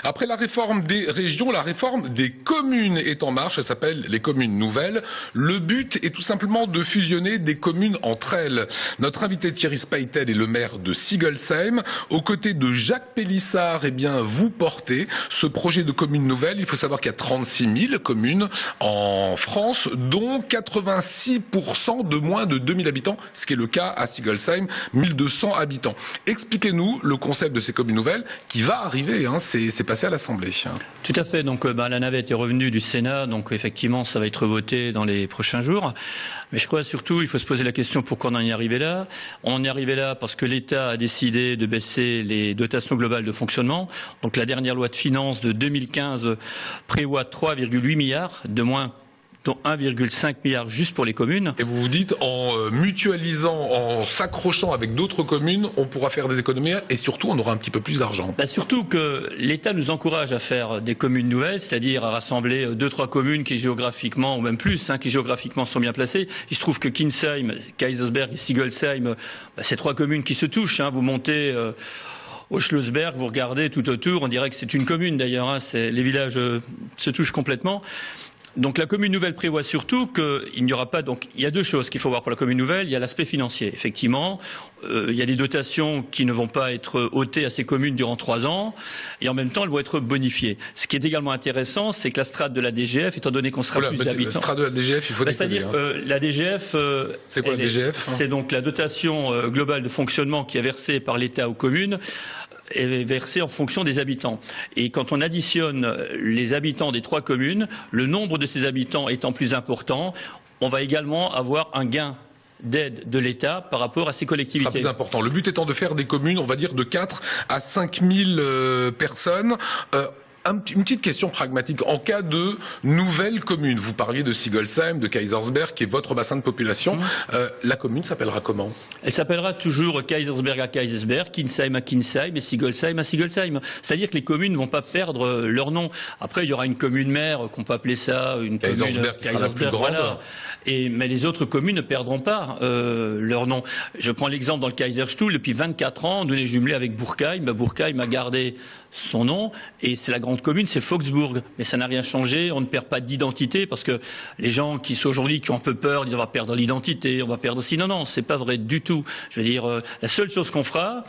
Après la réforme des régions, la réforme des communes est en marche. Elle s'appelle les communes nouvelles. Le but est tout simplement de fusionner des communes entre elles. Notre invité Thierry Speitel est le maire de Sigolsheim. Aux côtés de Jacques Pélissard, eh bien, vous portez ce projet de commune nouvelle. Il faut savoir qu'il y a 36 000 communes en France, dont 86% de moins de 2000 habitants, ce qui est le cas à Sigolsheim, 1200 habitants. Expliquez-nous le concept de ces communes nouvelles qui va arriver, hein, c'est passé à l'Assemblée. Tout à fait, donc la navette est revenue du Sénat, donc effectivement ça va être voté dans les prochains jours. Mais je crois surtout, il faut se poser la question pourquoi on en est arrivé là. On en est arrivé là parce que l'État a décidé de baisser les dotations globales de fonctionnement. Donc la dernière loi de finances de 2015 prévoit 3,8 milliards de moins, dont 1,5 milliard juste pour les communes. Et vous vous dites, en mutualisant, en s'accrochant avec d'autres communes, on pourra faire des économies et surtout on aura un petit peu plus d'argent. Surtout que l'État nous encourage à faire des communes nouvelles, c'est-à-dire à rassembler 2-3 communes qui géographiquement, ou même plus, qui géographiquement sont bien placées. Il se trouve que Kinsheim, Kaysersberg et Sigolsheim, c'est 3 communes qui se touchent. Vous montez au Schlossberg, vous regardez tout autour, on dirait que c'est une commune d'ailleurs, les villages se touchent complètement. Donc la commune nouvelle prévoit surtout qu'il n'y aura pas. Donc il y a 2 choses qu'il faut voir pour la commune nouvelle. Il y a l'aspect financier. Effectivement, il y a des dotations qui ne vont pas être ôtées à ces communes durant 3 ans, et en même temps elles vont être bonifiées. Ce qui est également intéressant, c'est que la strate de la DGF, étant donné qu'on sera plus d'habitants. La strate de la DGF, il faut c'est-à-dire la DGF. C'est quoi la DGF? C'est donc la dotation globale de fonctionnement qui est versée par l'État aux communes, est versé en fonction des habitants. Et quand on additionne les habitants des 3 communes, le nombre de ces habitants étant plus important, on va également avoir un gain d'aide de l'État par rapport à ces collectivités. Ce sera plus important. Le but étant de faire des communes, on va dire, de 4 à 5 000 personnes. Une petite question pragmatique. En cas de nouvelle commune, vous parliez de Sigolsheim, de Kaysersberg, qui est votre bassin de population. La commune s'appellera comment? Elle s'appellera toujours Kaysersberg à Kaysersberg, Kinsheim à Kinsheim et Sigolsheim à Sigolsheim. C'est-à-dire que les communes ne vont pas perdre leur nom. Après, il y aura une commune mère, qu'on peut appeler ça une Kaysersberg, commune qui sera la plus grande. Voilà. Mais les autres communes ne perdront pas leur nom. Je prends l'exemple dans le Kaiserstuhl, depuis 24 ans, on est jumelé avec Burkheim. Burkheim a gardé son nom, et c'est la grande commune, c'est Volksburg. Mais ça n'a rien changé, on ne perd pas d'identité, parce que les gens qui sont aujourd'hui, qui ont un peu peur, disent on va perdre l'identité, on va perdre aussi. Non, c'est pas vrai du tout. Je veux dire, la seule chose qu'on fera,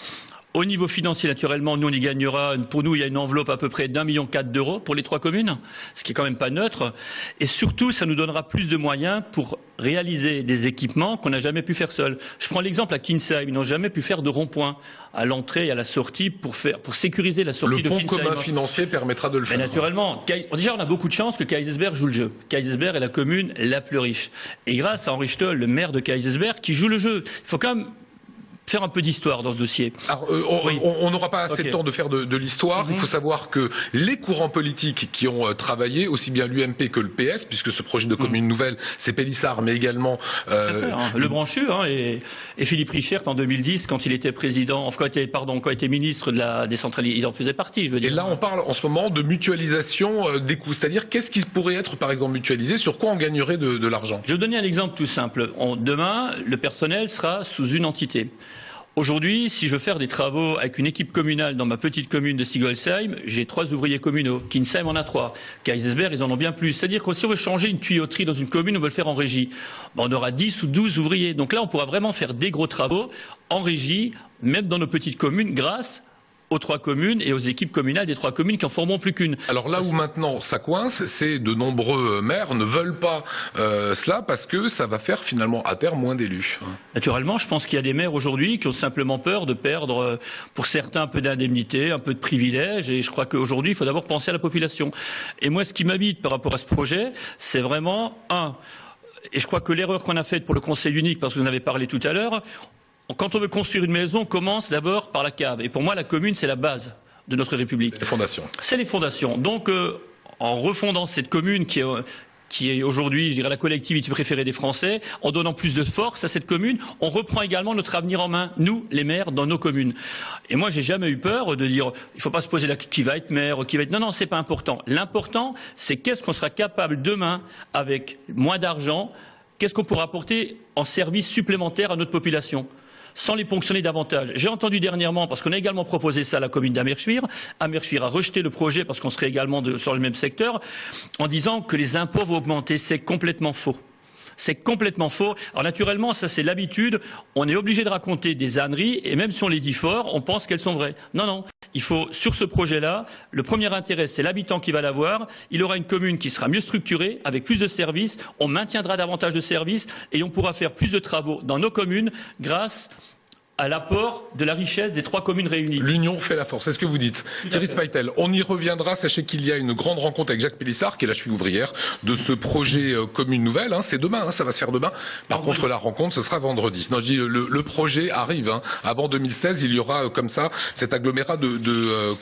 au niveau financier, naturellement, nous, on y gagnera. Pour nous, il y a une enveloppe à peu près d'1,4 million d'euros pour les 3 communes, ce qui est quand même pas neutre. Et surtout, ça nous donnera plus de moyens pour réaliser des équipements qu'on n'a jamais pu faire seul. Je prends l'exemple à Kinsheim. Ils n'ont jamais pu faire de rond-point à l'entrée et à la sortie pour sécuriser la sortie de Kinsheim. Le pont commun financier permettra de le faire. Mais naturellement, déjà, on a beaucoup de chance que Kaysersberg joue le jeu. Kaysersberg est la commune la plus riche. Et grâce à Henri Stoll, le maire de Kaysersberg, qui joue le jeu. Il faut quand même faire un peu d'histoire dans ce dossier. Alors, on n'aura pas assez de temps de faire de l'histoire. Il faut savoir que les courants politiques qui ont travaillé, aussi bien l'UMP que le PS, puisque ce projet de commune nouvelle, c'est Pélissard, mais également Le Branchu et Philippe Richert en 2010, quand il était président, quand il était ministre de la décentralisation, il en faisait partie, je veux dire. Et là, on parle en ce moment de mutualisation des coûts, c'est-à-dire qu'est-ce qui pourrait être, par exemple, mutualisé, sur quoi on gagnerait de l'argent? Je vais vous donner un exemple tout simple. Demain, le personnel sera sous une entité. Aujourd'hui, si je veux faire des travaux avec une équipe communale dans ma petite commune de Sigolsheim, j'ai 3 ouvriers communaux. Kinsheim en a 3. Kaysersberg, ils en ont bien plus. C'est-à-dire que si on veut changer une tuyauterie dans une commune, on veut le faire en régie. On aura 10 ou 12 ouvriers. Donc là, on pourra vraiment faire des gros travaux en régie, même dans nos petites communes, grâce aux 3 communes et aux équipes communales des 3 communes qui en formeront plus qu'une. Alors là où maintenant ça coince, c'est de nombreux maires ne veulent pas cela parce que ça va faire finalement à terme moins d'élus. Naturellement, je pense qu'il y a des maires aujourd'hui qui ont simplement peur de perdre, pour certains, un peu d'indemnité, un peu de privilèges, et je crois qu'aujourd'hui, il faut d'abord penser à la population. Et moi, ce qui m'habite par rapport à ce projet, c'est vraiment et je crois que l'erreur qu'on a faite pour le Conseil unique, parce que vous en avez parlé tout à l'heure, quand on veut construire une maison, on commence d'abord par la cave. Et pour moi, la commune, c'est la base de notre République. Les fondations. C'est les fondations. Donc, en refondant cette commune qui est aujourd'hui, je dirais, la collectivité préférée des Français, en donnant plus de force à cette commune, on reprend également notre avenir en main, nous, les maires, dans nos communes. Et moi, j'ai jamais eu peur de dire, il faut pas se poser qui va être maire, qui va être... Non, c'est pas important. L'important, c'est qu'est-ce qu'on sera capable demain, avec moins d'argent, qu'est-ce qu'on pourra apporter en service supplémentaire à notre population. sans les ponctionner davantage. J'ai entendu dernièrement, parce qu'on a également proposé ça à la commune d'Amerschwir, Amerschwir a rejeté le projet parce qu'on serait également sur le même secteur, en disant que les impôts vont augmenter. C'est complètement faux. C'est complètement faux. Alors naturellement, ça c'est l'habitude. On est obligé de raconter des âneries et même si on les dit fort, on pense qu'elles sont vraies. Non, non. Il faut, sur ce projet-là, le premier intérêt, c'est l'habitant qui va l'avoir. Il aura une commune qui sera mieux structurée, avec plus de services. On maintiendra davantage de services et on pourra faire plus de travaux dans nos communes grâce à l'apport de la richesse des 3 communes réunies. L'union fait la force, c'est ce que vous dites. Thierry Speitel, on y reviendra. Sachez qu'il y a une grande rencontre avec Jacques Pélissard, qui est la cheville ouvrière de ce projet commune nouvelle. C'est demain, ça va se faire demain. Par contre, la rencontre, ce sera vendredi. Non, je dis, le projet arrive. Avant 2016, il y aura comme ça cet agglomérat de